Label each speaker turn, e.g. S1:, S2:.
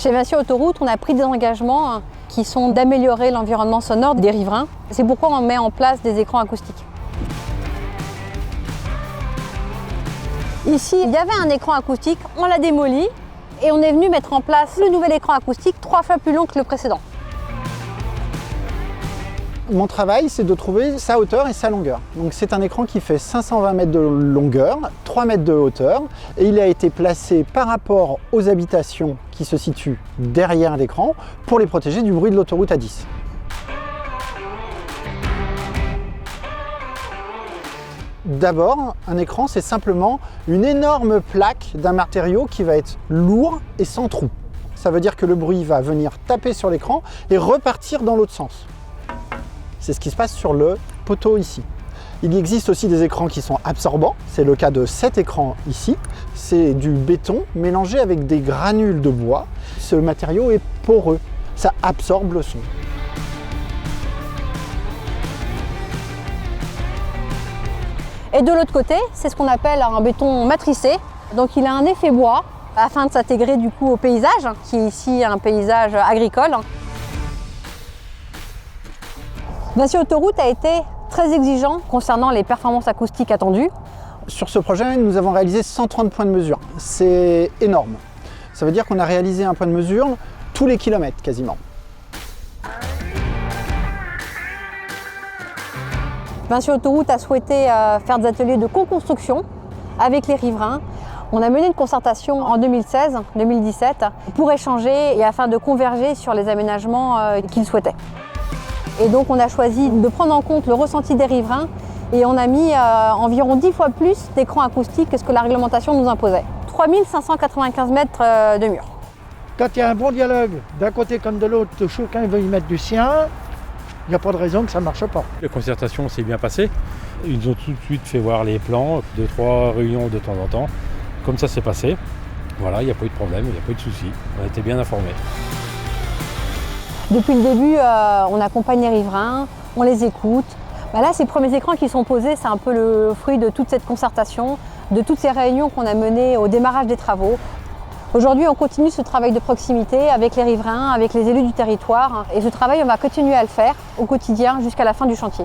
S1: Chez Vinci Autoroute, on a pris des engagements qui sont d'améliorer l'environnement sonore des riverains. C'est pourquoi on met en place des écrans acoustiques. Ici, il y avait un écran acoustique, on l'a démoli et on est venu mettre en place le nouvel écran acoustique 3 fois plus long que le précédent.
S2: Mon travail, c'est de trouver sa hauteur et sa longueur. Donc c'est un écran qui fait 520 mètres de longueur, 3 mètres de hauteur, et il a été placé par rapport aux habitations qui se situent derrière l'écran pour les protéger du bruit de l'autoroute A10. D'abord, un écran, c'est simplement une énorme plaque d'un matériau qui va être lourd et sans trou. Ça veut dire que le bruit va venir taper sur l'écran et repartir dans l'autre sens. C'est ce qui se passe sur le poteau ici. Il existe aussi des écrans qui sont absorbants. C'est le cas de cet écran ici. C'est du béton mélangé avec des granules de bois. Ce matériau est poreux. Ça absorbe le son.
S1: Et de l'autre côté, c'est ce qu'on appelle un béton matricé. Donc il a un effet bois afin de s'intégrer du coup au paysage, qui est ici un paysage agricole. Vinci Autoroute a été très exigeant concernant les performances acoustiques attendues.
S2: Sur ce projet, nous avons réalisé 130 points de mesure. C'est énorme. Ça veut dire qu'on a réalisé un point de mesure tous les kilomètres quasiment.
S1: Vinci Autoroute a souhaité faire des ateliers de co-construction avec les riverains. On a mené une concertation en 2016-2017 pour échanger et afin de converger sur les aménagements qu'ils souhaitaient. Et donc on a choisi de prendre en compte le ressenti des riverains et on a mis environ 10 fois plus d'écrans acoustiques que ce que la réglementation nous imposait. 3595 mètres de mur.
S3: Quand il y a un bon dialogue d'un côté comme de l'autre, chacun veut y mettre du sien, il n'y a pas de raison que ça ne marche pas.
S4: La concertation s'est bien passée. Ils ont tout de suite fait voir les plans, 2-3 réunions de temps en temps. Comme ça s'est passé, voilà, il n'y a pas eu de problème, il n'y a pas eu de souci. On a été bien informés.
S1: Depuis le début, on accompagne les riverains, on les écoute. Là, ces premiers écrans qui sont posés, c'est un peu le fruit de toute cette concertation, de toutes ces réunions qu'on a menées au démarrage des travaux. Aujourd'hui, on continue ce travail de proximité avec les riverains, avec les élus du territoire. Et ce travail, on va continuer à le faire au quotidien jusqu'à la fin du chantier.